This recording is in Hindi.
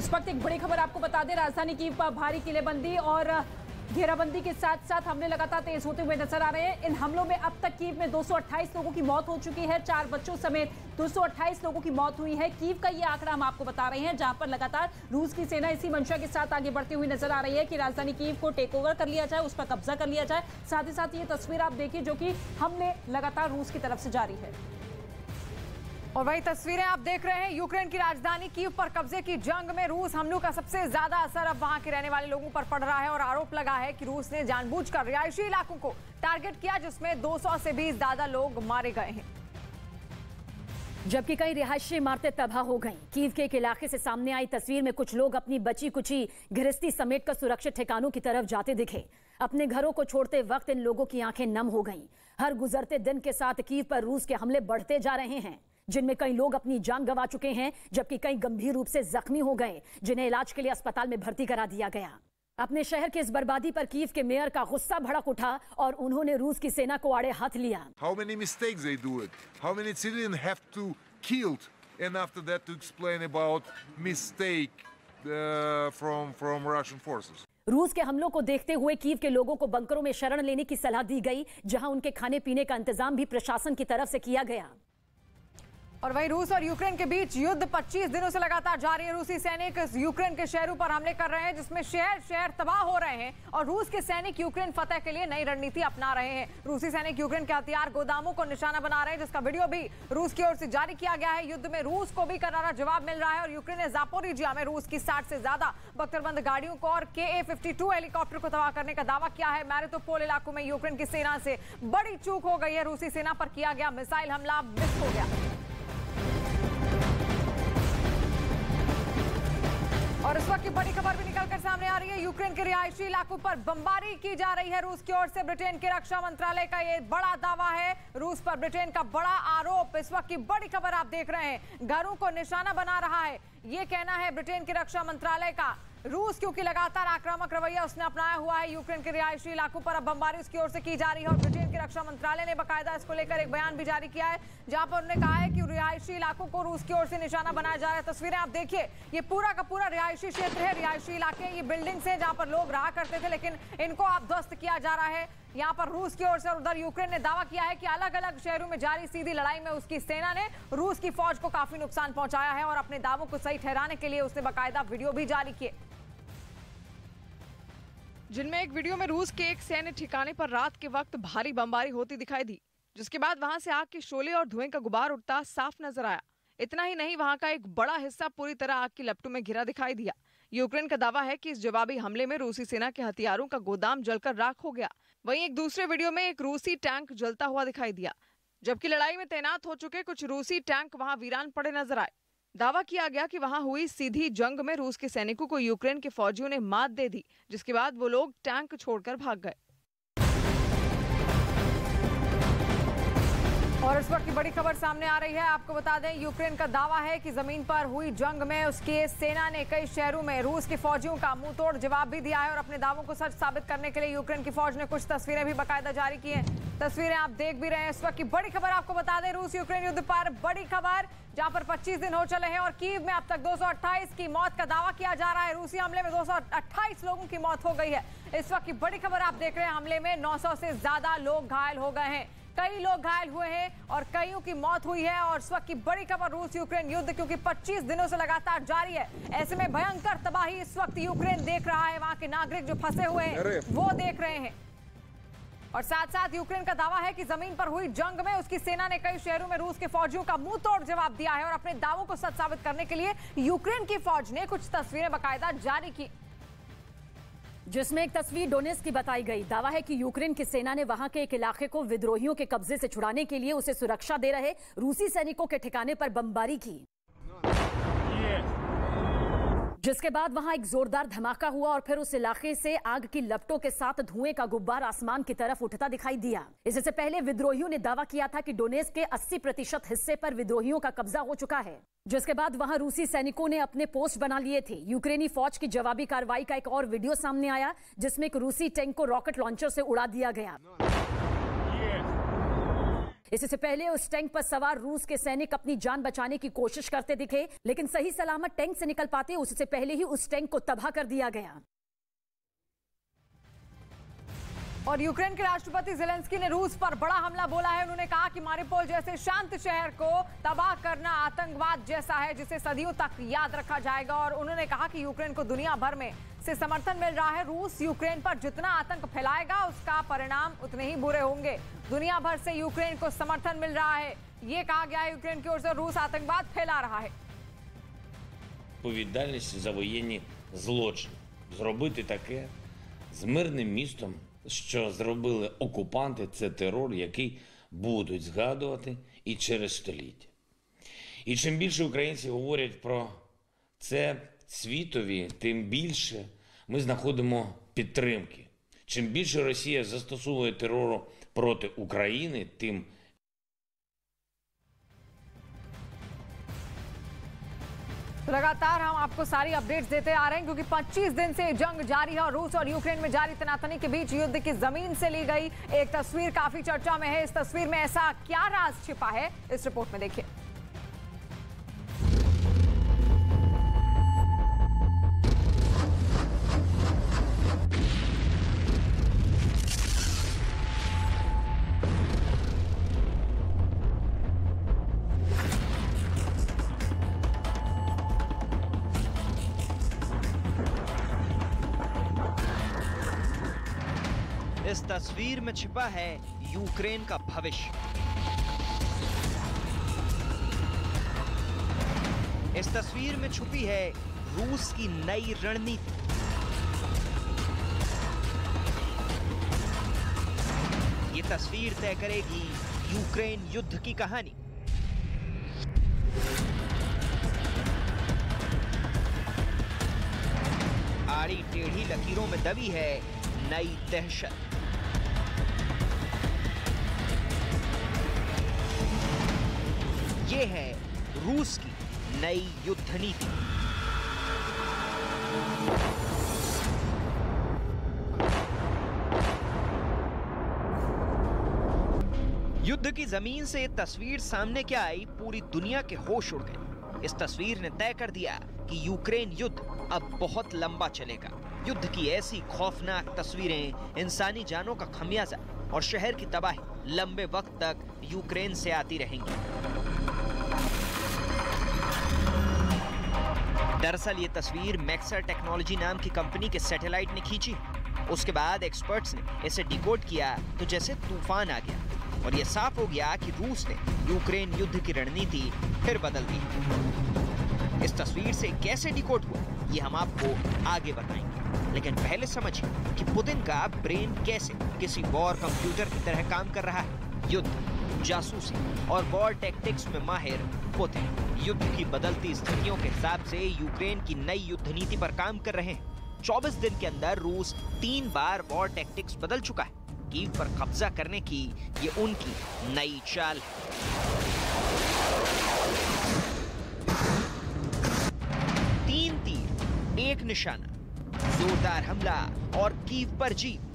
इस वक्त एक बड़ी खबर आपको बता दें, राजधानी कीव पर भारी किलेबंदी और घेराबंदी के साथ साथ हमले लगातार तेज होते हुए नजर आ रहे हैं। इन हमलों में अब तक कीव में 228 लोगों की मौत हो चुकी है। 4 बच्चों समेत 228 लोगों की मौत हुई है। कीव का ये आंकड़ा हम आपको बता रहे हैं, जहां पर लगातार रूस की सेना इसी मंशा के साथ आगे बढ़ती हुई नजर आ रही है कि राजधानी कीव को टेक ओवर कर लिया जाए, उस पर कब्जा कर लिया जाए। साथ ही साथ ये तस्वीर आप देखिए जो कि हमले लगातार रूस की तरफ से जारी है। और वही तस्वीरें आप देख रहे हैं, यूक्रेन की राजधानी कीव पर कब्जे की जंग में रूस हमलों का सबसे ज्यादा असर अब वहां के रहने वाले लोगों पर पड़ रहा है और आरोप लगा है कि रूस ने जानबूझकर रिहायशी इलाकों को टारगेट किया, जिसमें 200 से भी ज्यादा लोग मारे गए हैं। जबकि कई रिहायशी इमारतें तबाह हो गईं। कीव के एक इलाके से सामने आई तस्वीर में कुछ लोग अपनी बची कुची गृहस्थी समेट कर सुरक्षित ठिकानों की तरफ जाते दिखे। अपने घरों को छोड़ते वक्त इन लोगों की आंखें नम हो गईं। हर गुजरते दिन के साथ कीव पर रूस के हमले बढ़ते जा रहे हैं, जिनमें कई लोग अपनी जान गंवा चुके हैं, जबकि कई गंभीर रूप से जख्मी हो गए, जिन्हें इलाज के लिए अस्पताल में भर्ती करा दिया गया। अपने शहर की इस बर्बादी पर कीव के मेयर का गुस्सा भड़क उठा और उन्होंने रूस की सेना को आड़े हाथ लिया। How many mistakes they do it? How many civilians have to killed? And after that to explain about mistake from Russian forces. रूस के हमलों को देखते हुए कीव के लोगों को बंकरों में शरण लेने की सलाह दी गई, जहां उनके खाने पीने का इंतजाम भी प्रशासन की तरफ से किया गया। और वही रूस और यूक्रेन के बीच युद्ध 25 दिनों से लगातार जारी है। रूसी सैनिक यूक्रेन के शहरों पर हमले कर रहे हैं, जिसमें शहर तबाह हो रहे हैं और रूस के सैनिक यूक्रेन फतह के लिए नई रणनीति अपना रहे हैं। रूसी सैनिक यूक्रेन के हथियार गोदामों को निशाना बना रहे हैं, जिसका वीडियो भी रूस की ओर से जारी किया गया है। युद्ध में रूस को भी करारा जवाब मिल रहा है और यूक्रेन ने जापोरिजिया में रूस की 60 से ज्यादा बख्तरबंद गाड़ियों को और KA-52 हेलीकॉप्टर को तबाह करने का दावा किया है। मैरिटोपोल इलाकों में यूक्रेन की सेना से बड़ी चूक हो गई है। रूसी सेना पर किया गया मिसाइल हमला मिस हो गया। और इस वक्त की बड़ी खबर भी निकलकर सामने आ रही है, यूक्रेन के रिहायशी इलाकों पर बमबारी की जा रही है रूस की ओर से। ब्रिटेन के रक्षा मंत्रालय का ये बड़ा दावा है, रूस पर ब्रिटेन का बड़ा आरोप। इस वक्त की बड़ी खबर आप देख रहे हैं, घरों को निशाना बना रहा है, ये कहना है ब्रिटेन के रक्षा मंत्रालय का। रूस क्योंकि लगातार आक्रामक रवैया उसने अपनाया हुआ है, यूक्रेन के रिहायशी इलाकों पर अब बमबारी उसकी ओर से की जा रही है और ब्रिटेन के रक्षा मंत्रालय ने बाकायदा इसको लेकर एक बयान भी जारी किया है, जहां पर उन्होंने कहा है कि रिहायशी इलाकों को रूस की ओर से निशाना बनाया जा रहा है। तस्वीरें आप देखिए, ये पूरा का पूरा रिहायशी क्षेत्र है, रिहायशी इलाके, ये बिल्डिंग्स हैं जहां पर लोग रहा करते थे, लेकिन इनको अब ध्वस्त किया जा रहा है यहाँ पर रूस की ओर से। और उधर यूक्रेन ने दावा किया है कि अलग अलग शहरों में जारी सीधी लड़ाई में उसकी सेना ने रूस की फौज को काफी नुकसान पहुंचाया है और अपने दावों को सही ठहराने के लिए उसने बाकायदा वीडियो भी जारी किए, जिनमें एक वीडियो में रूस के एक सैन्य ठिकाने पर रात के वक्त भारी बमबारी होती दिखाई दी, जिसके बाद वहां से आग के शोले और धुएं का गुबार उठता साफ नजर आया। इतना ही नहीं, वहां का एक बड़ा हिस्सा पूरी तरह आग की लपटों में घिरा दिखाई दिया। यूक्रेन का दावा है कि इस जवाबी हमले में रूसी सेना के हथियारों का गोदाम जलकर राख हो गया। वहीं एक दूसरे वीडियो में एक रूसी टैंक जलता हुआ दिखाई दिया, जबकि लड़ाई में तैनात हो चुके कुछ रूसी टैंक वहां वीरान पड़े नजर आए। दावा किया गया कि वहां हुई सीधी जंग में रूस के सैनिकों को यूक्रेन के फौजियों ने मात दे दी, जिसके बाद वो लोग टैंक छोड़कर भाग गए। और इस वक्त की बड़ी खबर सामने आ रही है, आपको बता दें, यूक्रेन का दावा है कि जमीन पर हुई जंग में उसकी सेना ने कई शहरों में रूस के फौजियों का मुंह तोड़ जवाब भी दिया है और अपने दावों को सच साबित करने के लिए यूक्रेन की फौज ने कुछ तस्वीरें भी बाकायदा जारी की हैं। तस्वीरें आप देख भी रहे हैं। इस वक्त की बड़ी खबर आपको बता दें, रूस यूक्रेन युद्ध पर बड़ी खबर, जहां पर 25 दिन हो चले हैं और कीव में अब तक 228 की मौत का दावा किया जा रहा है। रूसी हमले में 228 लोगों की मौत हो गई है। इस वक्त की बड़ी खबर आप देख रहे हैं, हमले में 900 से ज्यादा लोग घायल हो गए हैं, कई लोग घायल हुए हैं और कईयों की मौत हुई है। और इस वक्त की बड़ी खबर, रूस यूक्रेन युद्ध क्योंकि 25 दिनों से लगातार जारी है, ऐसे में भयंकर तबाही इस वक्त यूक्रेन देख रहा है, वहां के नागरिक जो फंसे हुए हैं वो देख रहे हैं। और साथ साथ यूक्रेन का दावा है कि जमीन पर हुई जंग में उसकी सेना ने कई शहरों में रूस के फौजियों का मुंह तोड़ जवाब दिया है और अपने दावों को सच साबित करने के लिए यूक्रेन की फौज ने कुछ तस्वीरें बाकायदा जारी की, जिसमें एक तस्वीर डोनेट्स्क की बताई गई। दावा है कि यूक्रेन की सेना ने वहां के एक इलाके को विद्रोहियों के कब्जे से छुड़ाने के लिए उसे सुरक्षा दे रहे रूसी सैनिकों के ठिकाने पर बमबारी की, जिसके बाद वहां एक जोरदार धमाका हुआ और फिर उस इलाके से आग की लपटों के साथ धुएं का गुब्बार आसमान की तरफ उठता दिखाई दिया। इससे पहले विद्रोहियों ने दावा किया था कि डोनेट्स्क के 80% हिस्से पर विद्रोहियों का कब्जा हो चुका है, जिसके बाद वहां रूसी सैनिकों ने अपने पोस्ट बना लिए थे। यूक्रेनी फौज की जवाबी कार्रवाई का एक और वीडियो सामने आया, जिसमें एक रूसी टैंक को रॉकेट लॉन्चर से उड़ा दिया गया। इससे पहले उस टैंक पर सवार रूस के सैनिक अपनी जान बचाने की कोशिश करते दिखे, लेकिन सही सलामत टैंक से निकल पाते उससे पहले ही उस टैंक को तबाह कर दिया गया। और यूक्रेन के राष्ट्रपति ज़ेलेंस्की ने रूस पर बड़ा हमला बोला है। उन्होंने कहा कि मारिउपोल जैसे शांत शहर को तबाह करना आतंकवाद जैसा है जिसे सदियों तक याद रखा जाएगा। और उन्होंने कहा कि यूक्रेन को दुनिया भर में से समर्थन मिल रहा है। रूस यूक्रेन पर जितना आतंक फैलाएगा उसका परिणाम उतने ही बुरे होंगे। दुनिया भर से यूक्रेन को समर्थन मिल रहा है, ये कहा गया है यूक्रेन की ओर से। रूस आतंकवाद फैला रहा है। Відповідальність за воєнні злочини. Зробити таке з мирним містом, що зробили окупанти, це терор, який будуть згадувати і через століття. І чим більше українці говорять про це світові, тим більше ми знаходимо підтримки. Чим більше Росія застосовує терору проти України, тим तो लगातार हम आपको सारी अपडेट्स देते आ रहे हैं क्योंकि 25 दिन से जंग जारी है और रूस और यूक्रेन में जारी तनातनी के बीच युद्ध की जमीन से ली गई एक तस्वीर काफी चर्चा में है। इस तस्वीर में ऐसा क्या राज छिपा है, इस रिपोर्ट में देखिए। इस तस्वीर में छिपा है यूक्रेन का भविष्य। इस तस्वीर में छुपी है रूस की नई रणनीति। ये तस्वीर तय करेगी यूक्रेन युद्ध की कहानी। आड़ी टेढ़ी लकीरों में दबी है नई दहशत। ये है रूस की नई युद्ध नीति। युद्ध की जमीन से तस्वीर सामने क्या आई, पूरी दुनिया के होश उड़ गए। इस तस्वीर ने तय कर दिया कि यूक्रेन युद्ध अब बहुत लंबा चलेगा। युद्ध की ऐसी खौफनाक तस्वीरें इंसानी जानों का खमियाजा और शहर की तबाही लंबे वक्त तक यूक्रेन से आती रहेंगी। दरअसल ये तस्वीर मैक्सर टेक्नोलॉजी नाम की कंपनी के सैटेलाइट ने खींची। उसके बाद एक्सपर्ट्स ने इसे डिकोड किया तो जैसे तूफान आ गया और ये साफ हो गया कि रूस ने यूक्रेन युद्ध की रणनीति फिर बदल दी। इस तस्वीर से कैसे डिकोड हुआ ये हम आपको आगे बताएंगे, लेकिन पहले समझिए कि पुतिन का ब्रेन कैसे किसी वॉर कंप्यूटर की तरह काम कर रहा है। युद्ध, जासूसी और वॉर टैक्टिक्स में माहिर पुतिन युद्ध की बदलती स्थितियों के हिसाब से यूक्रेन की नई युद्ध नीति पर काम कर रहे हैं। 24 दिन के अंदर रूस 3 बार वॉर टैक्टिक्स बदल चुका है। कीव पर कब्जा करने की ये उनकी नई चाल है। 3 तीर, 1 निशाना, जोरदार हमला और कीव पर जीत।